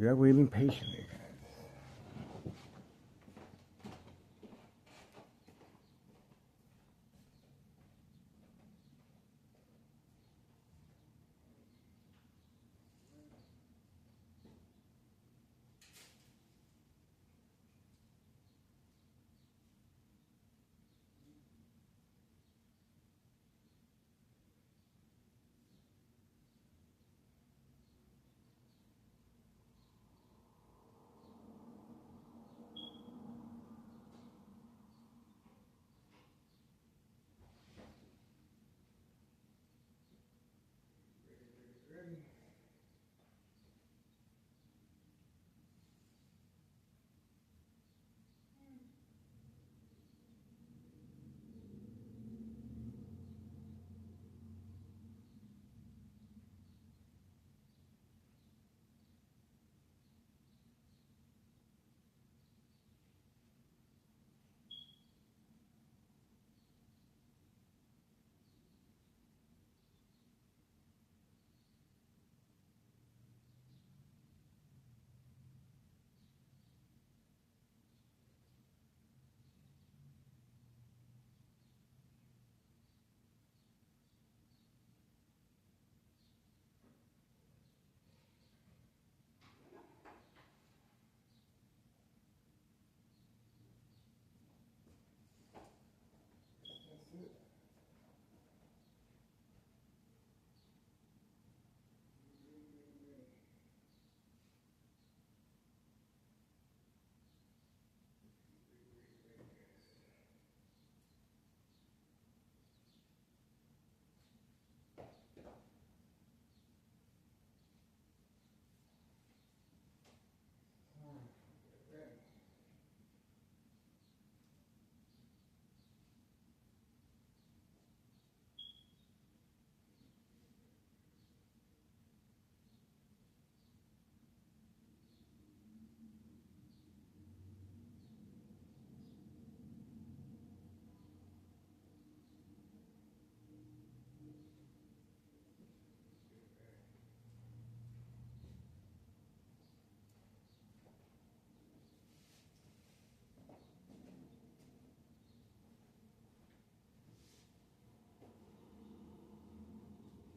We are waiting patiently.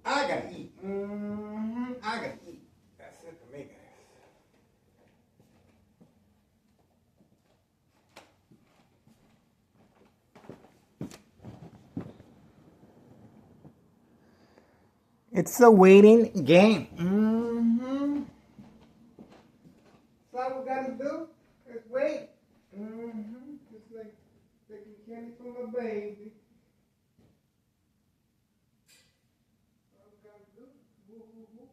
I gotta eat. I gotta eat. That's it for me, guys. It's a waiting game. That's all we gotta do is wait. Just like taking candy from a baby. All we gotta do. Woo, woo, woo.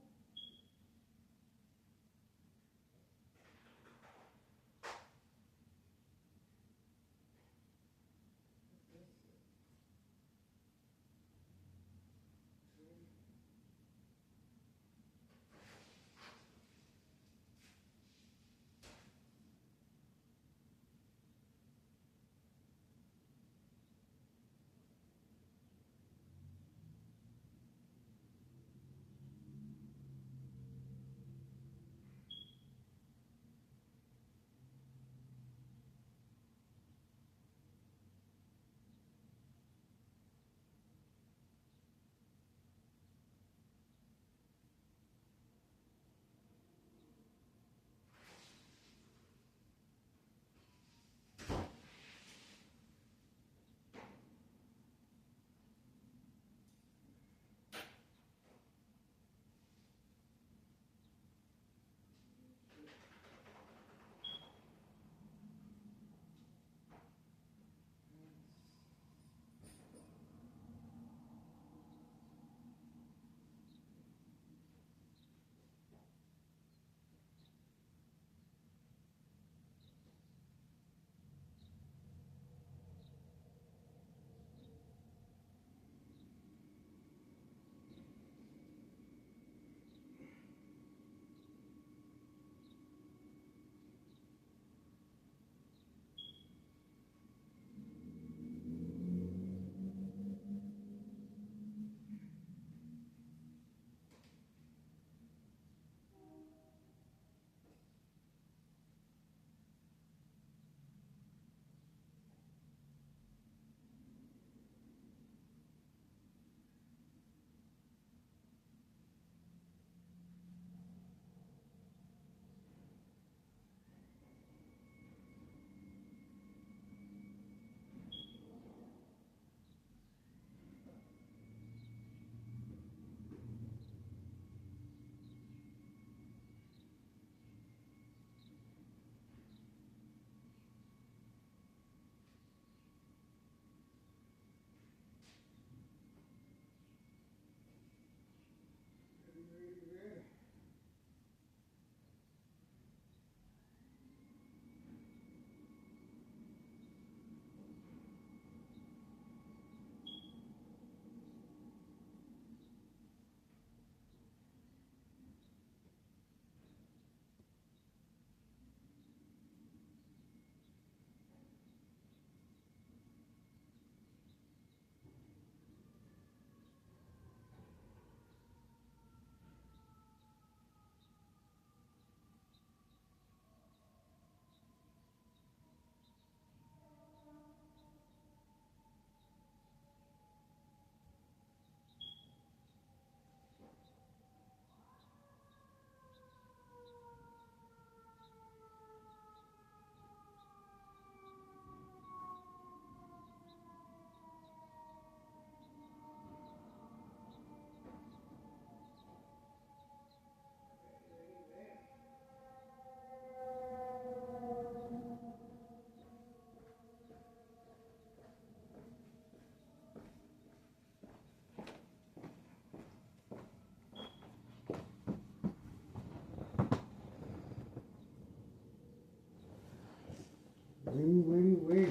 Wait.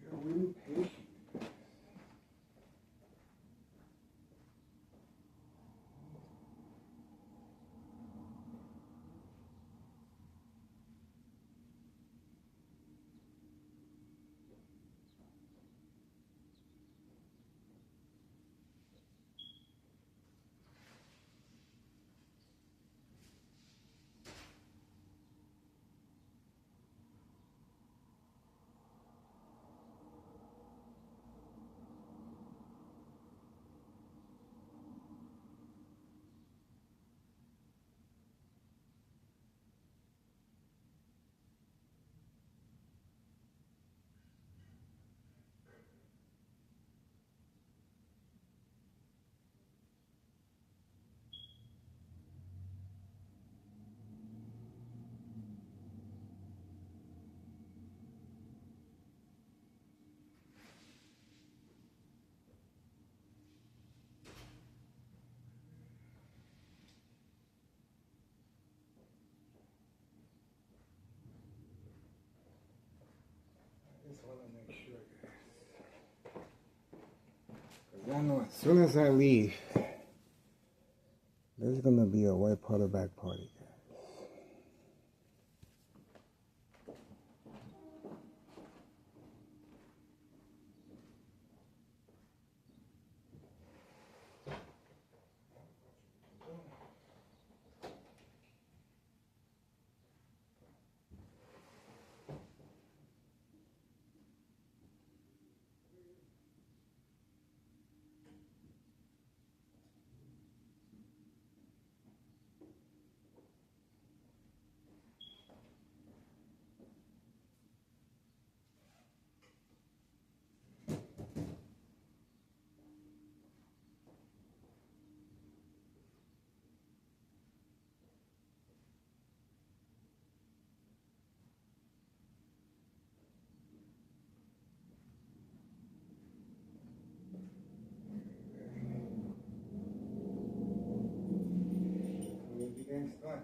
You're really patient. I just want to make sure, guys. Because I know as soon as I leave, there's going to be a white powder bag party, guys. We'll be getting started.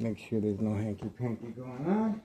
Make sure there's no hanky-panky going on.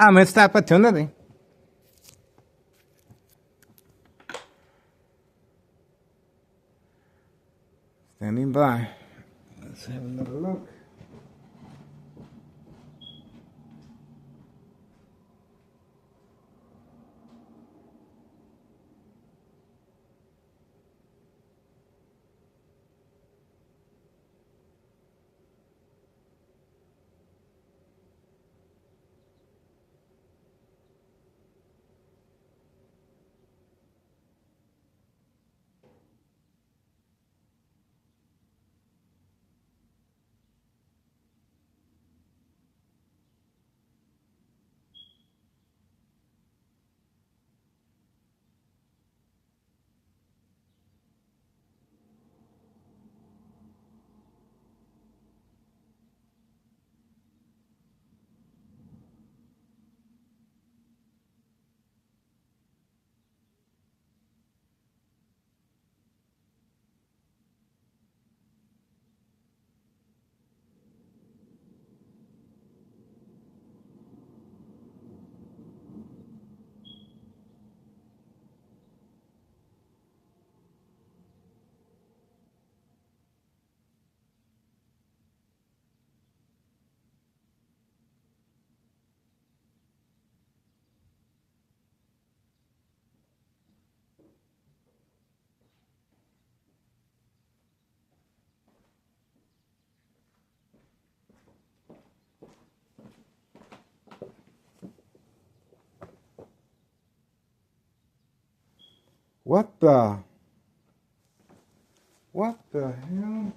I missed the opportunity. Standing by. Let's have another look. What the hell?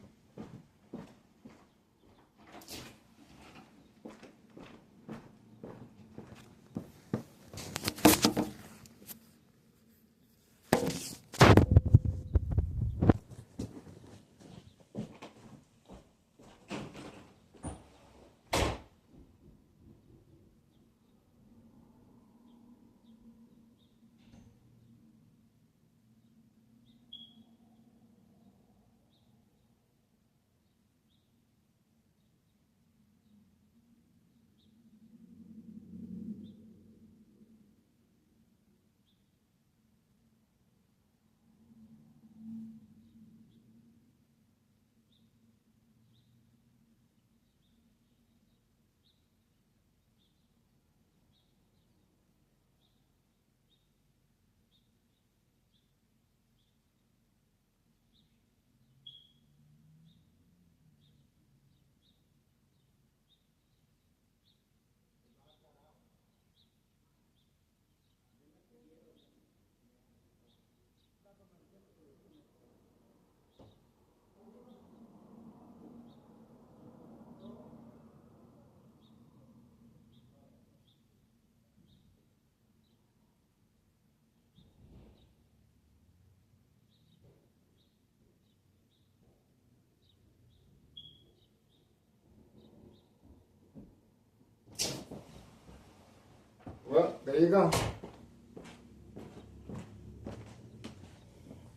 Well, there you go.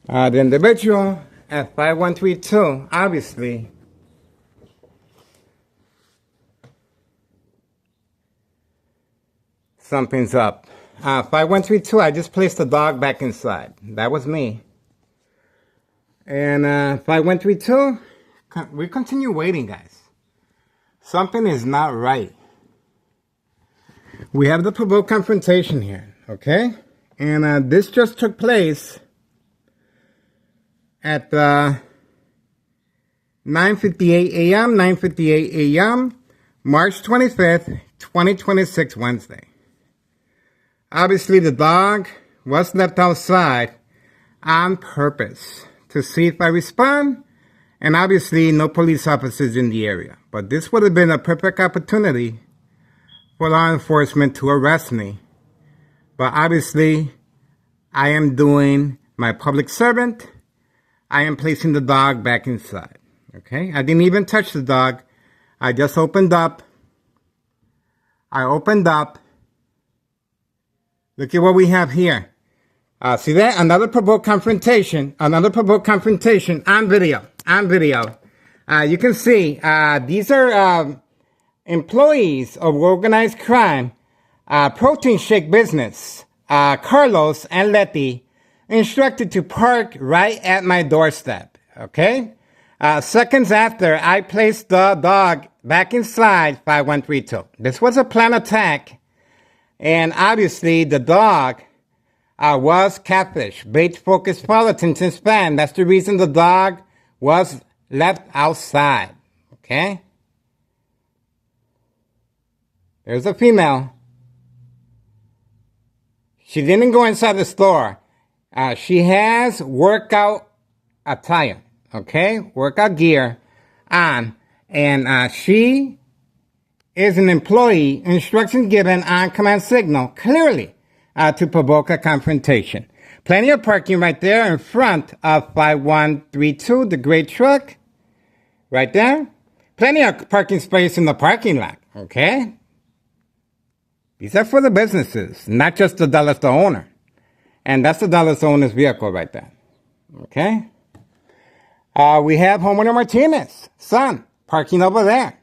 The individual at 5132, obviously, something's up. 5132, I just placed the dog back inside. That was me. And 5132, we continue waiting, guys. Something is not right. We have the provoked confrontation here, okay? And this just took place at 9:58 a.m., 9:58 a.m., March 25th, 2026, Wednesday. Obviously, the dog was left outside on purpose to see if I respond, and obviously no police officers in the area. But this would have been a perfect opportunity for law enforcement to arrest me. But obviously, I am doing my public servant. I am placing the dog back inside. Okay? I didn't even touch the dog. I just opened up. Look at what we have here. See that? Another provoked confrontation. On video. You can see these are employees of organized crime protein shake business, Carlos and Letty, instructed to park right at my doorstep. Okay? Seconds after, I placed the dog back inside 5132. This was a planned attack, and obviously the dog was catfish, bait, focus, follow, attention span. That's the reason the dog was left outside. Okay? There's a female. She didn't go inside the store. She has workout attire, okay? Workout gear on. And she is an employee, instructions given on command signal, clearly to provoke a confrontation. Plenty of parking right there in front of 5132, the gray truck. Right there. Plenty of parking space in the parking lot, okay? These are for the businesses, not just the Dallas the owner. And that's the Dallas owner's vehicle right there. Okay? We have homeowner Martinez, son, parking over there.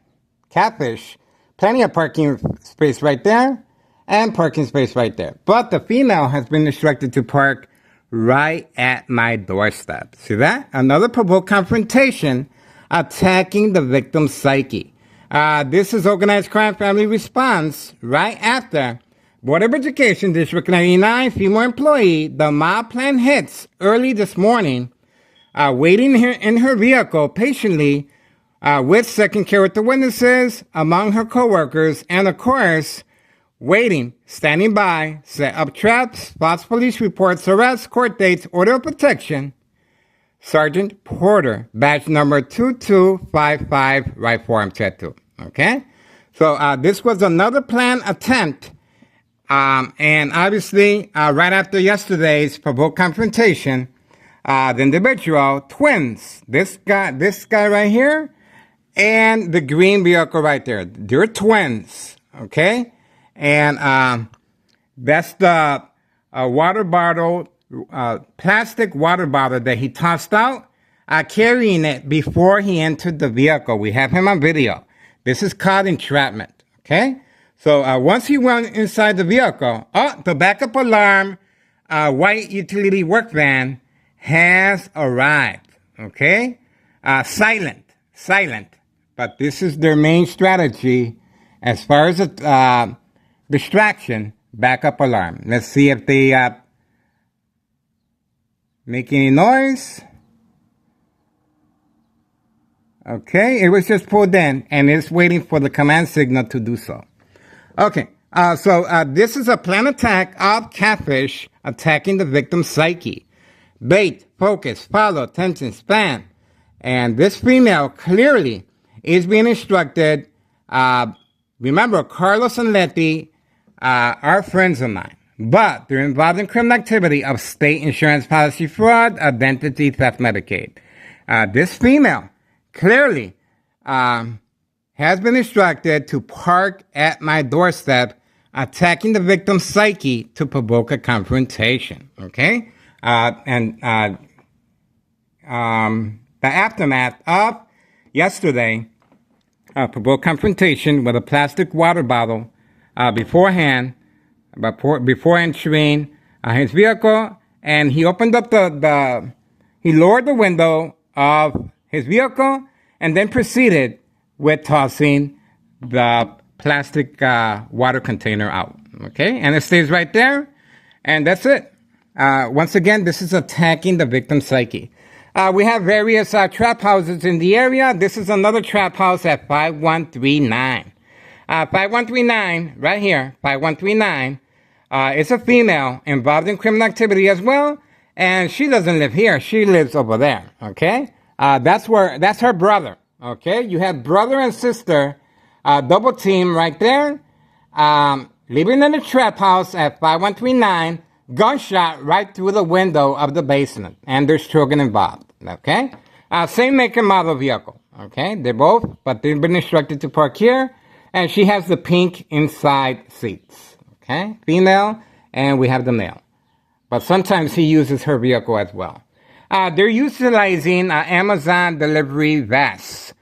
Catfish, plenty of parking space right there and parking space right there. But the female has been instructed to park right at my doorstep. See that? Another provoked confrontation attacking the victim's psyche. This is organized crime family response right after Board of Education District 99 female employee, the mob plan hits early this morning, waiting here in her vehicle patiently with second character witnesses among her coworkers, and of course, waiting, standing by, set up traps, false police reports, arrests, court dates, order of protection. Sergeant Porter, badge number 2255, right forearm tattoo. Okay? So this was another planned attempt. And obviously, right after yesterday's provoked confrontation, the individual, twins, this guy right here, and the green vehicle right there. They're twins. Okay? And that's the water bottle, plastic water bottle that he tossed out, carrying it before he entered the vehicle. We have him on video. This is called entrapment, okay? So once he went inside the vehicle, the backup alarm, white utility work van has arrived, okay? Silent. But this is their main strategy as far as a distraction, backup alarm. Let's see if they make any noise. Okay, it was just pulled in, and it's waiting for the command signal to do so. Okay, so this is a planned attack of catfish attacking the victim's psyche. Bait, focus, follow, attention span. And this female clearly is being instructed. Remember, Carlos and Letty are friends of mine, but they're involved in criminal activity of state insurance policy fraud, identity theft, Medicaid. This female clearly has been instructed to park at my doorstep, attacking the victim's psyche to provoke a confrontation. Okay? The aftermath of yesterday, provoked confrontation with a plastic water bottle before entering his vehicle, and he opened up he lowered the window of his vehicle and then proceeded with tossing the plastic water container out. Okay, and it stays right there, and that's it. Once again, this is attacking the victim's psyche. We have various trap houses in the area. This is another trap house at 5139. 5139, right here, 5139, is a female involved in criminal activity as well, and she doesn't live here. She lives over there, okay? That's her brother, okay? You have brother and sister, double team right there, living in a trap house at 5139, gunshot right through the window of the basement, and there's children involved, okay? Same make and model vehicle, okay? They've been instructed to park here, and she has the pink inside seats, okay? Female, and we have the male. But sometimes he uses her vehicle as well. They're utilizing Amazon delivery vests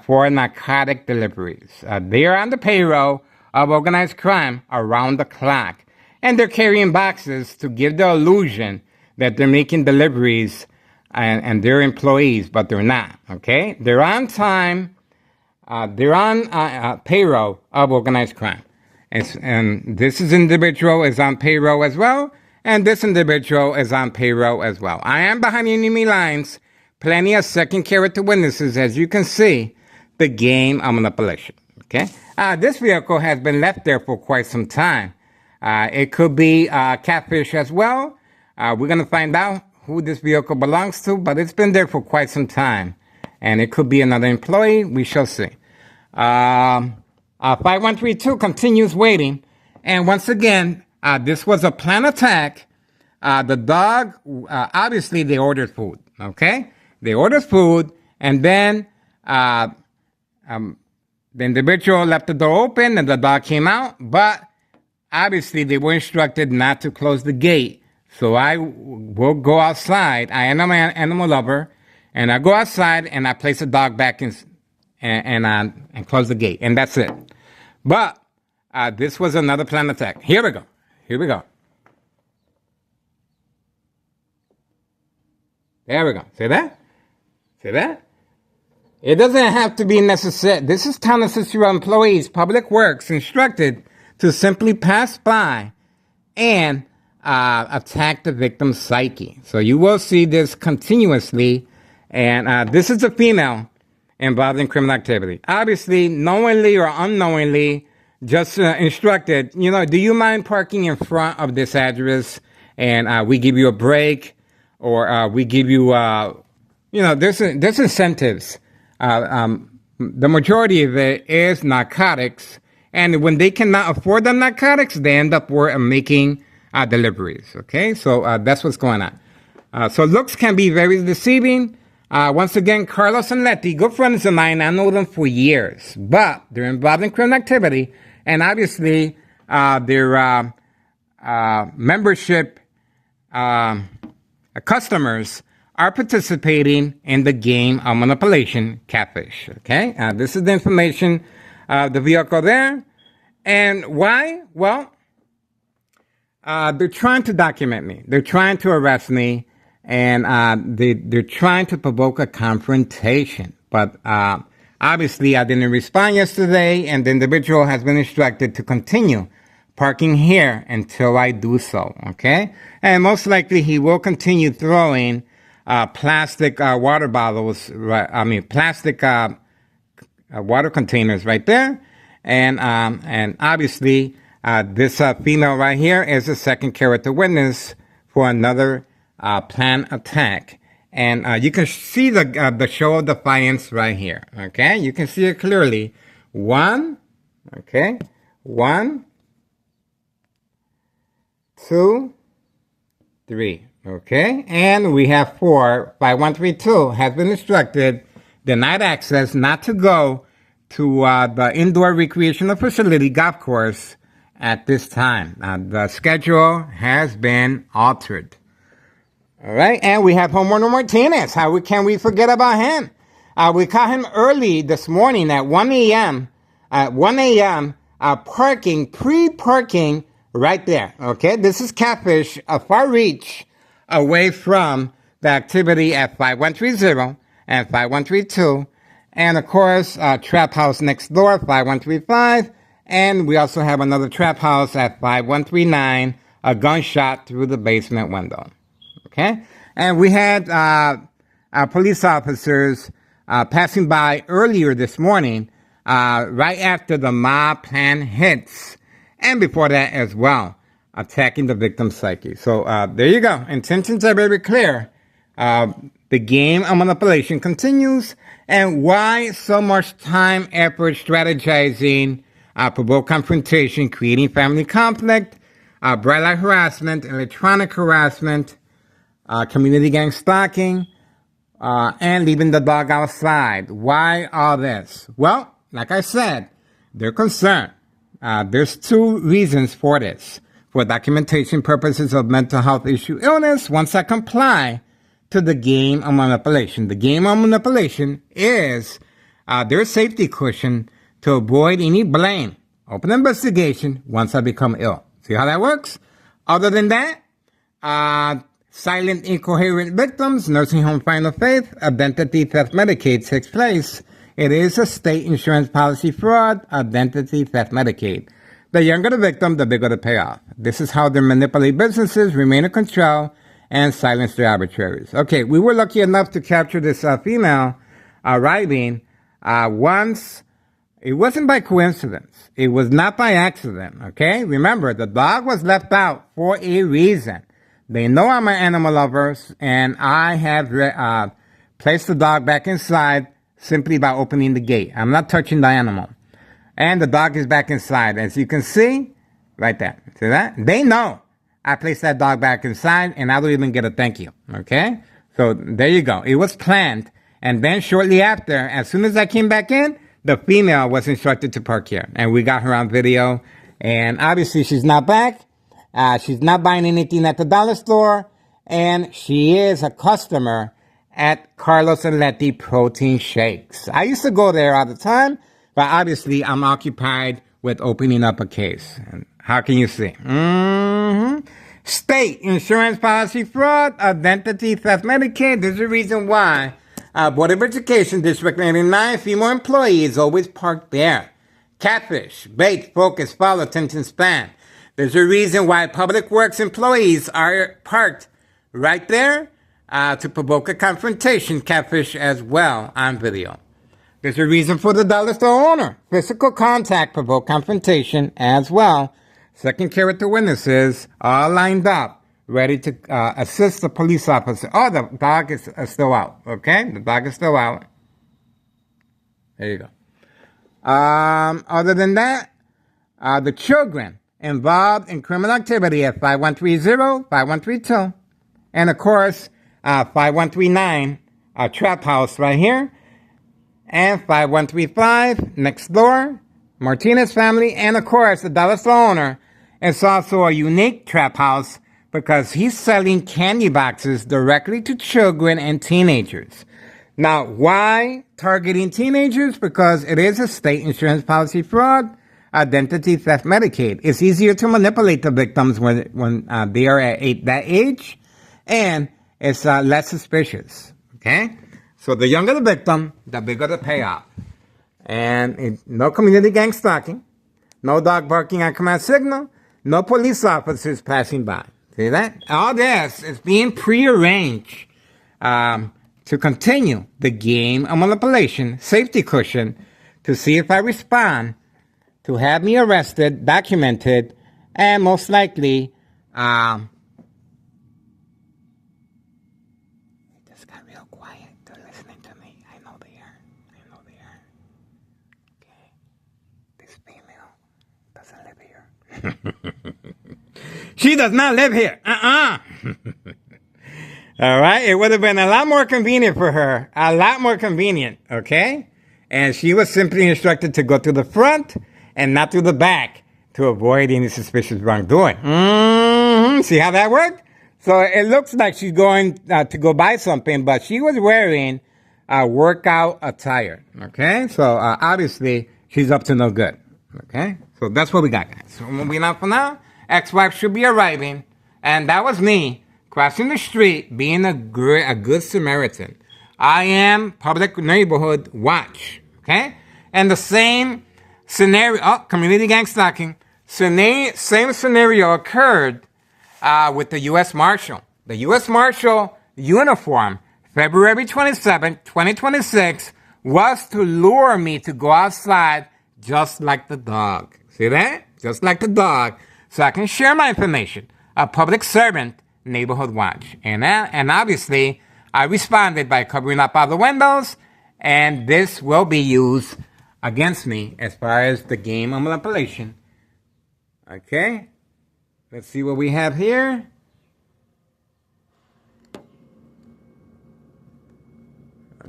for narcotic deliveries. They are on the payroll of organized crime around the clock. And they're carrying boxes to give the illusion that they're making deliveries and they're employees, but they're not, okay? They're on time. They're on payroll of organized crime. And this individual is on payroll as well, and this individual is on payroll as well. I am behind enemy lines. Plenty of second character witnesses, as you can see, the game of manipulation, okay? This vehicle has been left there for quite some time. It could be catfish as well. We're going to find out who this vehicle belongs to, but it's been there for quite some time. And it could be another employee. We shall see. 5132 continues waiting. And once again, this was a planned attack. The dog, obviously they ordered food, okay? They ordered food, and then the individual left the door open and the dog came out, but obviously they were instructed not to close the gate. So I will go outside. I am an animal lover, and I go outside and I place the dog back in and close the gate, and that's it. But this was another planned attack. Here we go. Here we go. There we go. See that? See that? It doesn't have to be necessary. This is Town of Cicero employees, Public Works, instructed to simply pass by and attack the victim's psyche. So you will see this continuously. And this is a female involved in criminal activity. Obviously, knowingly or unknowingly, just instructed, you know, do you mind parking in front of this address and we give you a break, or we give you, you know, there's incentives. The majority of it is narcotics. And when they cannot afford the narcotics, they end up making deliveries. Okay, so that's what's going on. So looks can be very deceiving. Once again, Carlos and Letty, good friends of mine. I know them for years, but they're involved in criminal activity, and obviously their membership customers are participating in the game of manipulation, catfish. Okay, this is the information of the vehicle there, and why? Well, they're trying to document me. They're trying to arrest me. And they're trying to provoke a confrontation. But obviously, I didn't respond yesterday, and the individual has been instructed to continue parking here until I do so, okay? And most likely, he will continue throwing plastic water bottles, plastic water containers right there. And obviously, this female right here is a second character witness for another planned attack. And you can see the show of defiance right here. Okay, you can see it clearly. 1, 2, 3. Okay, and we have 4. 5132 has been instructed, denied access, not to go to the indoor recreational facility golf course at this time. The schedule has been altered. All right, and we have Homeowner Martinez. How can we forget about him? We caught him early this morning at 1 a.m. Pre-parking right there. Okay, this is catfish, a far reach away from the activity at 5130 and 5132. And of course, trap house next door, 5135. And we also have another trap house at 5139, a gunshot through the basement window. Okay, and we had police officers passing by earlier this morning, right after the mob plan hits, and before that as well, attacking the victim's psyche. So there you go. Intentions are very clear. The game of manipulation continues, and why so much time, effort, strategizing, provoke confrontation, creating family conflict, bright light harassment, electronic harassment, community gang stalking, and leaving the dog outside. Why all this? Well, like I said, they're concerned. There's 2 reasons for this. For documentation purposes of mental health issue illness, once I comply to the game of manipulation. The game of manipulation is their safety cushion to avoid any blame open investigation once I become ill. See how that works? Other than that, silent, incoherent victims, nursing home final faith, identity theft Medicaid takes place. It is a state insurance policy fraud, identity theft Medicaid. The younger the victim, the bigger the payoff. This is how they manipulate businesses, remain in control, and silence their arbitraries. Okay, we were lucky enough to capture this female arriving once. It wasn't by coincidence. It was not by accident, okay? Remember, the dog was left out for a reason. They know I'm an animal lover, and I have placed the dog back inside simply by opening the gate. I'm not touching the animal. And the dog is back inside. As you can see, right there. See that? They know I placed that dog back inside, and I don't even get a thank you, okay? So there you go. It was planned. And then shortly after, as soon as I came back in, the female was instructed to park here. And we got her on video. And obviously she's not back. She's not buying anything at the dollar store. And she is a customer at Carlos and Letty Protein Shakes. I used to go there all the time. But obviously I'm occupied with opening up a case. And how can you see? State insurance policy fraud, identity theft Medicaid. There's a reason why Board of Education District 99 female employees always parked there. Catfish, bait, focus, follow, attention span. There's a reason why Public Works employees are parked right there to provoke a confrontation. Catfish as well on video. There's a reason for the dollar store owner. Physical contact, provoke confrontation as well. Second character witnesses all lined up, ready to assist the police officer. Oh, the dog is still out, okay? The dog is still out. There you go. Other than that, the children involved in criminal activity at 5130, 5132, and of course, 5139, Trap House right here, and 5135 next door, Martinez family, and of course, the dollar store owner. It's also a unique trap house because he's selling candy boxes directly to children and teenagers. Now, why targeting teenagers? Because it is a state insurance policy fraud, identity theft Medicaid. It's easier to manipulate the victims when they are at that age, and it's less suspicious, okay? So the younger the victim, the bigger the payoff. And no community gang stalking, no dog barking on command signal, no police officers passing by. See that? All this is being prearranged to continue the game of manipulation, safety cushion, to see if I respond, to have me arrested, documented, and most likely she does not live here. All right. It would have been a lot more convenient for her. A lot more convenient. Okay. And she was simply instructed to go to the front and not to the back to avoid any suspicious wrongdoing. See how that worked? So it looks like she's going to go buy something, but she was wearing workout attire. Okay. So obviously she's up to no good. Okay. So that's what we got, guys. So moving on for now, ex-wife should be arriving, and that was me crossing the street, being a good Samaritan. I am Public Neighborhood Watch, okay? And the same scenario, community gang stalking, same scenario occurred with the U.S. Marshal. The U.S. Marshal uniform, February 27, 2026, was to lure me to go outside just like the dog. See that? Just like the dog. So I can share my information. A public servant, Neighborhood Watch. And obviously, I responded by covering up all the windows. And this will be used against me as far as the game of manipulation. Okay. Let's see what we have here.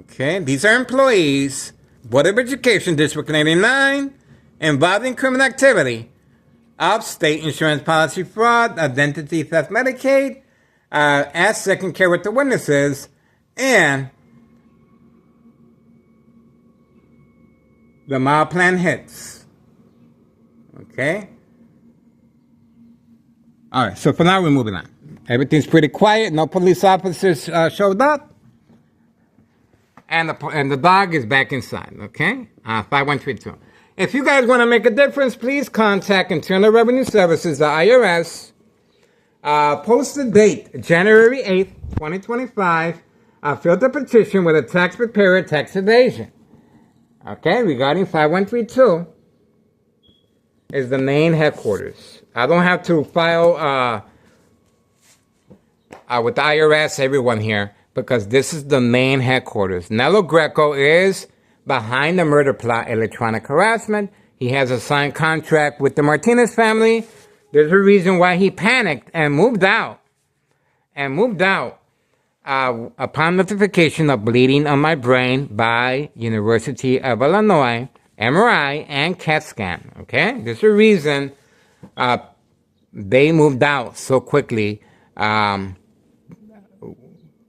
Okay. These are employees. Board of Education District 99. Involving criminal activity of state insurance policy fraud, identity theft Medicaid, as second character witnesses, and the mild plan hits. Okay? All right, so for now, we're moving on. Everything's pretty quiet. No police officers showed up. And the dog is back inside, okay? 5132. If you guys want to make a difference, please contact Internal Revenue Services, the IRS. Post the date, January 8th, 2025. Fill the petition with a tax preparer tax evasion. Okay, regarding 5132 is the main headquarters. I don't have to file with the IRS, everyone here, because this is the main headquarters. Nello Greco is behind the murder plot, electronic harassment. He has a signed contract with the Martinez family. There's a reason why he panicked and moved out. Upon notification of bleeding on my brain by University of Illinois, MRI and CAT scan. Okay, there's a reason they moved out so quickly from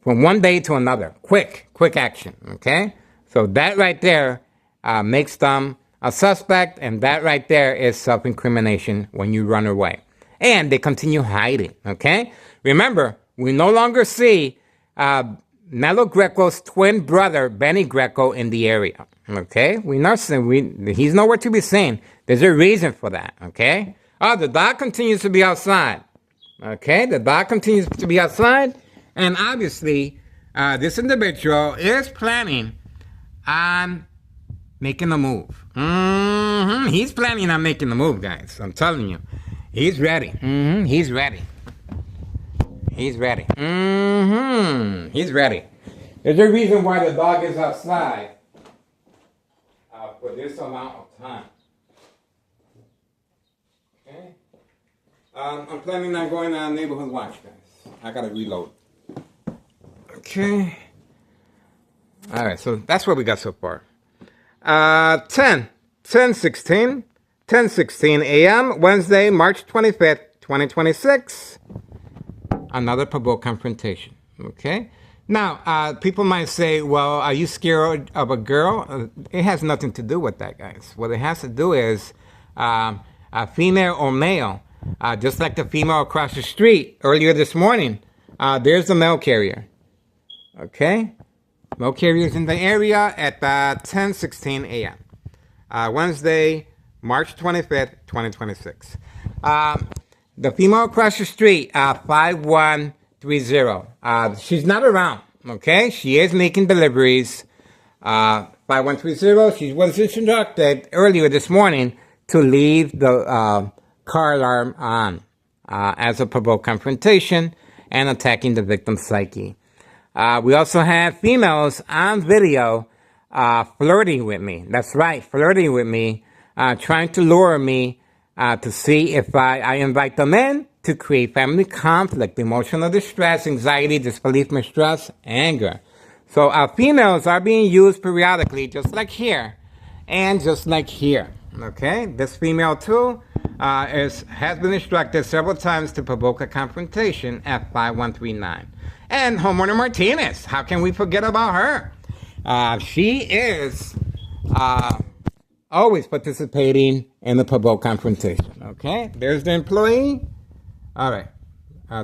one day to another. Quick action. Okay, so that right there makes them a suspect, and that right there is self-incrimination when you run away. And they continue hiding. Okay, remember, we no longer see Nello Greco's twin brother, Benny Greco, in the area. Okay? He's nowhere to be seen. There's a reason for that. Okay? Oh, the dog continues to be outside. Okay? The dog continues to be outside. And obviously, this individual is planning on making a move. He's planning on making a move, guys. I'm telling you. He's ready. He's ready. He's ready. He's ready. There's a reason why the dog is outside for this amount of time. Okay? I'm planning on going on neighborhood watch, guys. I gotta reload. Okay. All right, so that's what we got so far. 10:16 a.m. Wednesday, March 25th, 2026. Another provoke confrontation. Okay. Now, people might say, well, are you scared of a girl? It has nothing to do with that, guys. What it has to do is a female or male, just like the female across the street earlier this morning, there's the mail carrier. Okay. Mail carriers in the area at 10:16 a.m. Wednesday, March 25th, 2026. The female across the street, 5130. She's not around, okay? She is making deliveries. 5130, she was instructed earlier this morning to leave the car alarm on as a provoked confrontation and attacking the victim's psyche. We also have females on video flirting with me. That's right, flirting with me, trying to lure me to see if I invite them in to create family conflict, emotional distress, anxiety, disbelief, mistrust, anger. So females are being used periodically, just like here and just like here. Okay, this female too has been instructed several times to provoke a confrontation at 5139. And homeowner Martinez, how can we forget about her? She is always participating in the provoke confrontation. Okay, there's the employee. All right,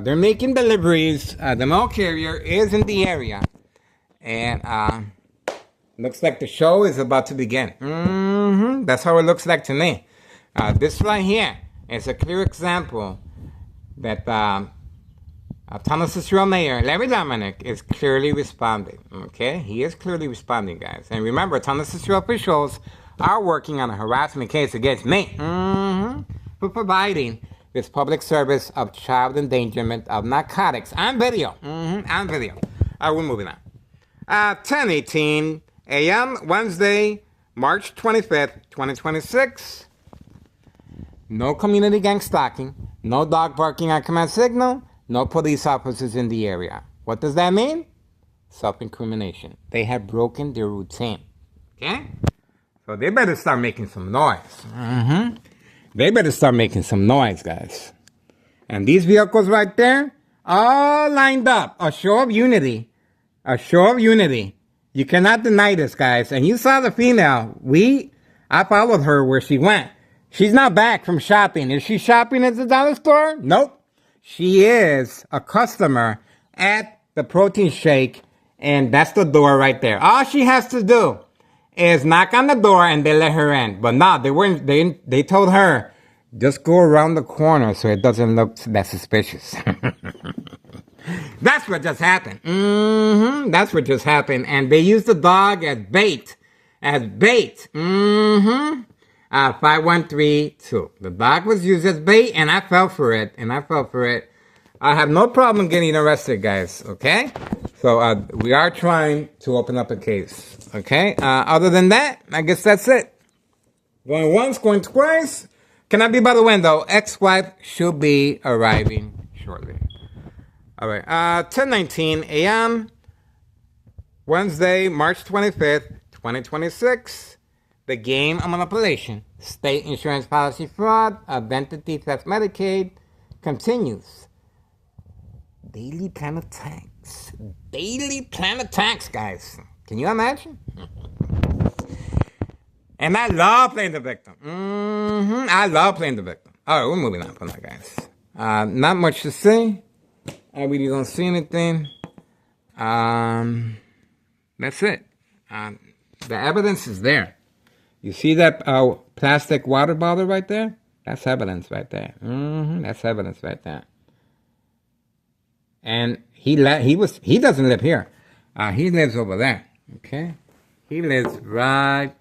they're making deliveries. The mail carrier is in the area, and looks like the show is about to begin. That's how it looks like to me. This right here is a clear example that Thomas Cicero Mayor Larry Dominic is clearly responding. Okay, he is clearly responding, guys. And remember, Thomas Cicero officials are working on a harassment case against me for providing this public service of child endangerment of narcotics on video. On video. We're moving on. 10:18 a.m. Wednesday, March 25th, 2026. No community gang stalking. No dog barking on command signal. No police officers in the area. What does that mean? Self-incrimination. They have broken their routine. Okay? So they better start making some noise. They better start making some noise, guys. And these vehicles right there, all lined up. A show of unity. A show of unity. You cannot deny this, guys. And you saw the female. I followed her where she went. She's not back from shopping. Is she shopping at the dollar store? Nope. She is a customer at the protein shake, and that's the door right there. All she has to do is knock on the door and they let her in. But no, they weren't. They told her, just go around the corner so it doesn't look that suspicious. That's what just happened. That's what just happened. And they used the dog as bait. As bait. 5132. The dog was used as bait, and I fell for it. I have no problem getting arrested, guys. Okay? So we are trying to open up a case. Okay? Other than that, I guess that's it. Going once, going twice. Can I be by the window? Ex-wife should be arriving shortly. All right. 10:19 a.m. Wednesday, March 25th, 2026. The game of manipulation, state insurance policy fraud, identity theft, Medicaid continues. Daily plan attacks. Daily plan attacks, guys. Can you imagine? And I love playing the victim. I love playing the victim. All right, we're moving on from that, guys. Not much to say. I really don't see anything. That's it. The evidence is there. You see that plastic water bottle right there? That's evidence right there. That's evidence right there. And he doesn't live here. He lives over there. Okay? He lives right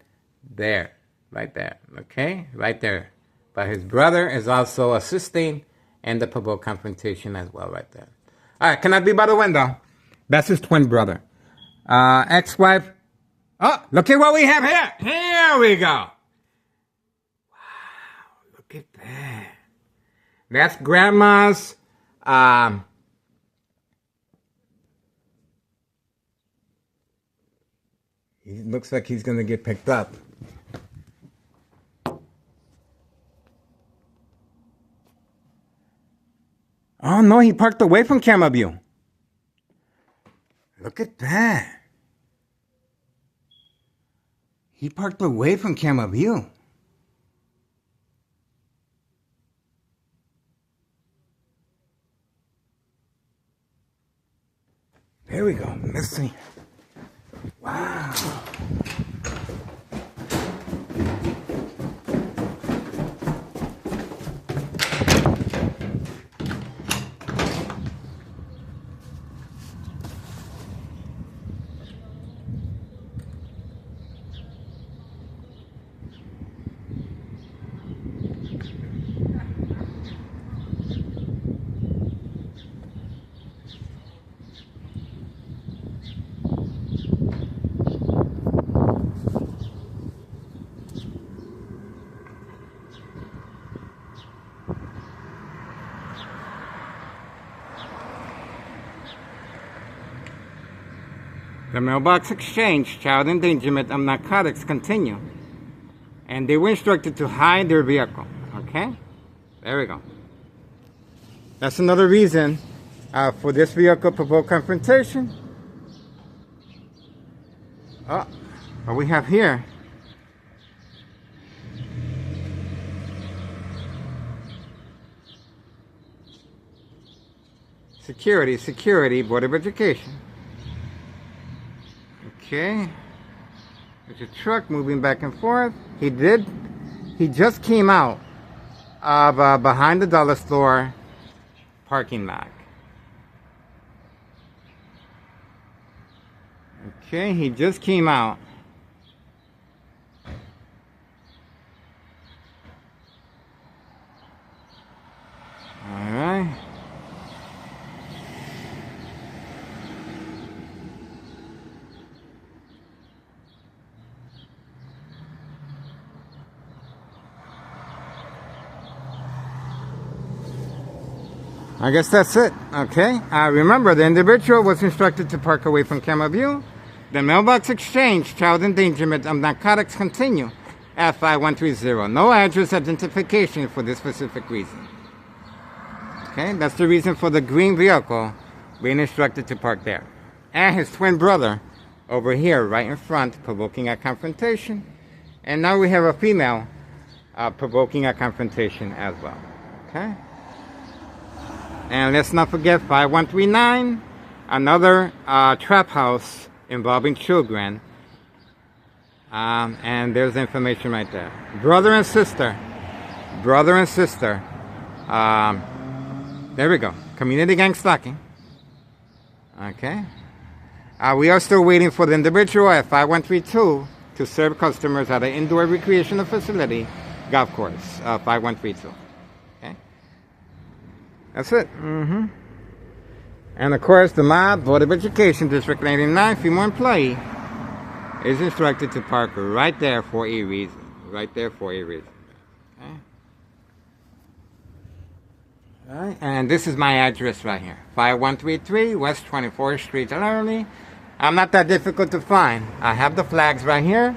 there. Right there. Okay? Right there. But his brother is also assisting in the provoked confrontation as well right there. All right, can I be by the window? That's his twin brother. Ex-wife. Oh, look at what we have here. Here we go. Wow, look at that. That's grandma's, he looks like he's going to get picked up. Oh, no, he parked away from camera view. Look at that. He parked away from camera view. There we go. Let's see. Wow. The mailbox exchange, child endangerment of narcotics continue. And they were instructed to hide their vehicle. Okay? There we go. That's another reason for this vehicle provoked confrontation. Oh, what we have here. Security, Board of Education. Okay. There's a truck moving back and forth. He just came out of behind the dollar store parking lot. Okay, he just came out. All right. I guess that's it, okay? Remember, the individual was instructed to park away from camera view. The mailbox exchange, child endangerment of narcotics continue at 5130. No address identification for this specific reason. Okay, that's the reason for the green vehicle being instructed to park there. And his twin brother over here, right in front, provoking a confrontation. And now we have a female provoking a confrontation as well. Okay? And let's not forget 5139, another trap house involving children. And there's information right there. Brother and sister. There we go. Community gang stalking. Okay. We are still waiting for the individual at 5132 to serve customers at an indoor recreational facility, golf course, 5132. Okay. That's it. And of course, the MOB, Board of Education, District 99, female employee, is instructed to park right there for a reason. Right there for a reason. Okay. All right. And this is my address right here. 5133 West 24th Street, Laramie. I'm not that difficult to find. I have the flags right here.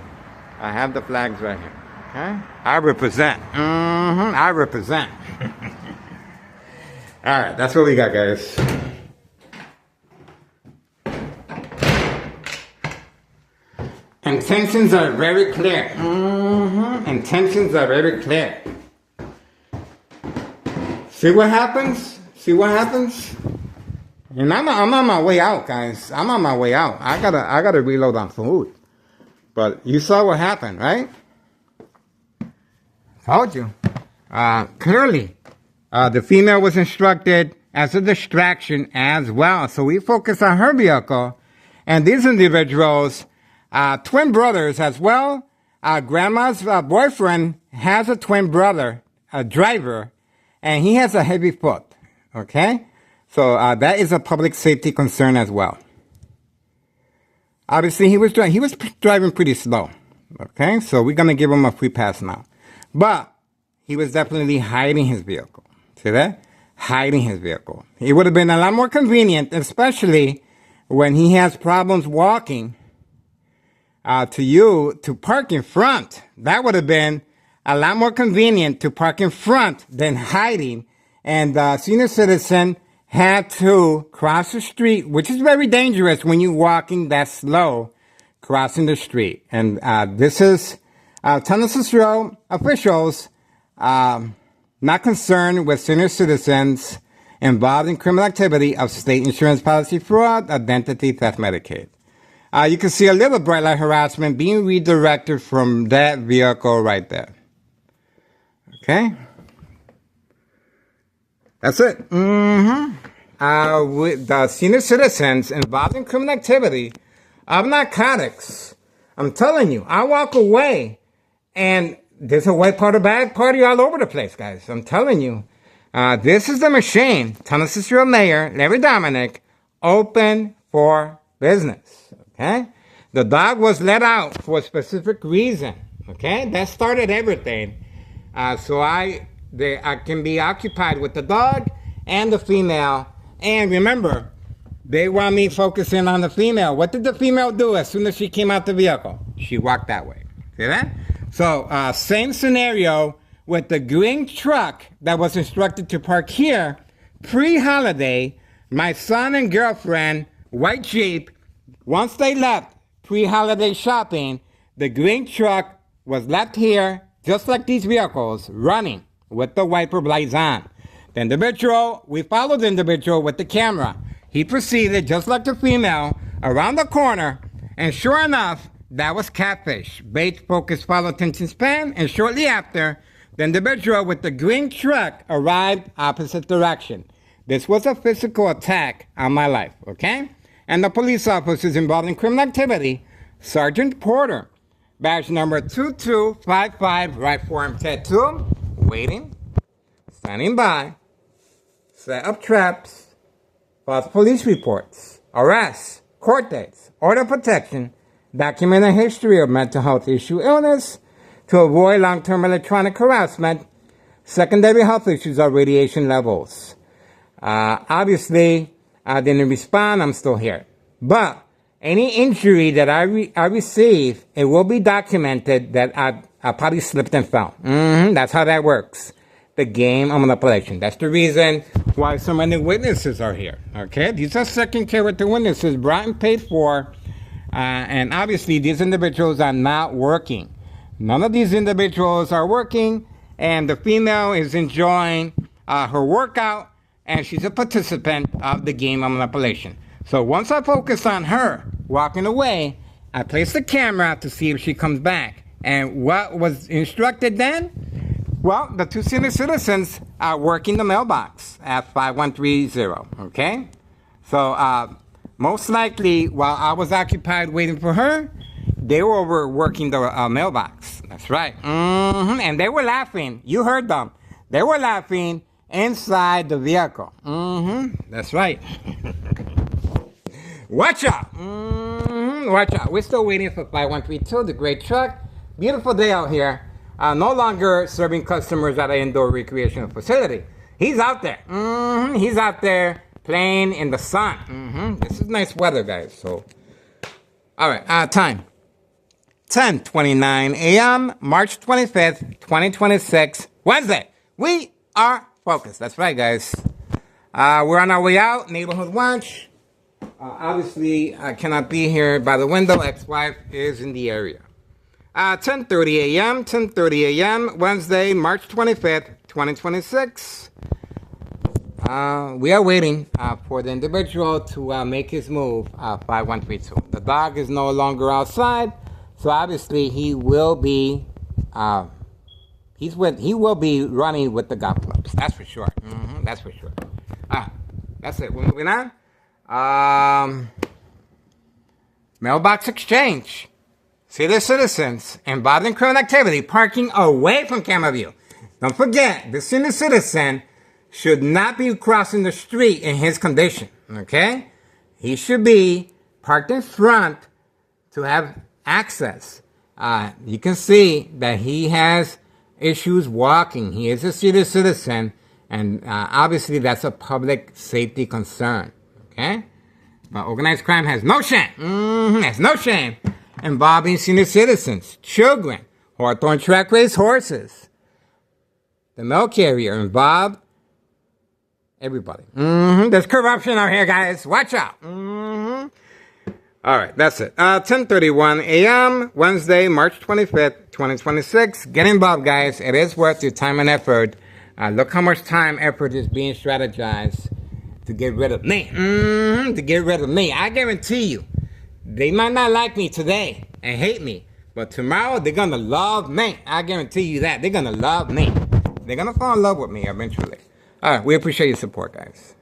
Okay. I represent. I represent. All right. That's what we got, guys. Intentions are very clear. Intentions are very clear. See what happens? And I'm on my way out, guys. I'm on my way out. I gotta reload on food. But you saw what happened, right? Told you. Clearly, the female was instructed as a distraction as well. So we focus on her vehicle, and these individuals, twin brothers as well. Grandma's boyfriend has a twin brother, a driver, and he has a heavy foot. Okay? So that is a public safety concern as well. Obviously, he was driving pretty slow. Okay? So we're going to give him a free pass now. But he was definitely hiding his vehicle. See that? Hiding his vehicle. It would have been a lot more convenient, especially when he has problems walking, to park in front. That would have been a lot more convenient to park in front than hiding. And senior citizen had to cross the street, which is very dangerous when you're walking that slow, crossing the street. And this is Tennessee Road officials not concerned with senior citizens involved in criminal activity of state insurance policy fraud, identity theft, Medicaid. You can see a little bright light harassment being redirected from that vehicle right there. Okay? That's it. With the senior citizens involved in criminal activity of narcotics, I'm telling you, I walk away and there's a white powder bag party all over the place, guys. I'm telling you. This is the machine. Tennessee Mayor Larry Dominic, open for business. Okay? The dog was let out for a specific reason. Okay? That started everything. So I can be occupied with the dog and the female. And remember, they want me focusing on the female. What did the female do as soon as she came out the vehicle? She walked that way. See that? So, same scenario with the green truck that was instructed to park here pre-holiday. My son and girlfriend, white Jeep, once they left pre-holiday shopping, the green truck was left here, just like these vehicles, running with the wiper blades on. The individual, we followed the individual with the camera. He proceeded, just like the female, around the corner, and sure enough, that was catfish. Bait, focus, follow, attention span, and shortly after, the individual with the green truck arrived opposite direction. This was a physical attack on my life, okay? And the police officers involved in criminal activity, Sergeant Porter, badge number 2255, right forearm tattoo, waiting, standing by, set up traps, false police reports, arrests, court dates, order of protection, document a history of mental health issue illness to avoid long-term electronic harassment, secondary health issues or radiation levels. Obviously, I didn't respond. I'm still here. But any injury that I receive, it will be documented that I probably slipped and fell. That's how that works. The game of manipulation. That's the reason why so many witnesses are here. Okay? These are second character witnesses brought and paid for. And obviously, these individuals are not working. None of these individuals are working. and the female is enjoying her workout, and she's a participant of the game of manipulation. So once I focus on her walking away, I place the camera to see if she comes back. And what was instructed then? Well, the two senior citizens are working the mailbox at 5130, okay? So most likely, while I was occupied waiting for her, they were over working the mailbox. That's right. And they were laughing. You heard them. They were laughing inside the vehicle. That's right. Watch out. Watch out. We're still waiting for 5132, the great truck. Beautiful day out here. No longer serving customers at an indoor recreational facility. He's out there. He's out there playing in the sun. This is nice weather, guys. So, all right. Time. 10:29 a.m. March 25th, 2026, Wednesday. We are focused. That's right, guys. We're on our way out. Neighborhood watch. Obviously, I cannot be here by the window. Ex-wife is in the area. 10:30 a.m. 10:30 a.m. Wednesday, March 25th, 2026. We are waiting for the individual to make his move. 5132. The dog is no longer outside. So obviously he will be, he will be running with the golf clubs. That's for sure. That's for sure. That's it. We're moving on. Mailbox exchange. Senior citizens involved in criminal activity parking away from camera view. Don't forget, the senior citizen should not be crossing the street in his condition. Okay, he should be parked in front to have access. You can see that he has issues walking. He is a senior citizen, and obviously that's a public safety concern. Okay? But organized crime has no shame. Has no shame involving senior citizens, children, Hawthorne track race horses, the mail carrier involved, everybody. There's corruption out here, guys. Watch out. All right, that's it. 10:31 a.m. Wednesday, March 25th, 2026. Get involved, guys. It is worth your time and effort. Look how much time, effort is being strategized to get rid of me. To get rid of me. I guarantee you, they might not like me today and hate me, but tomorrow they're gonna love me. I guarantee you that. They're gonna love me. They're gonna fall in love with me eventually. All right, we appreciate your support, guys.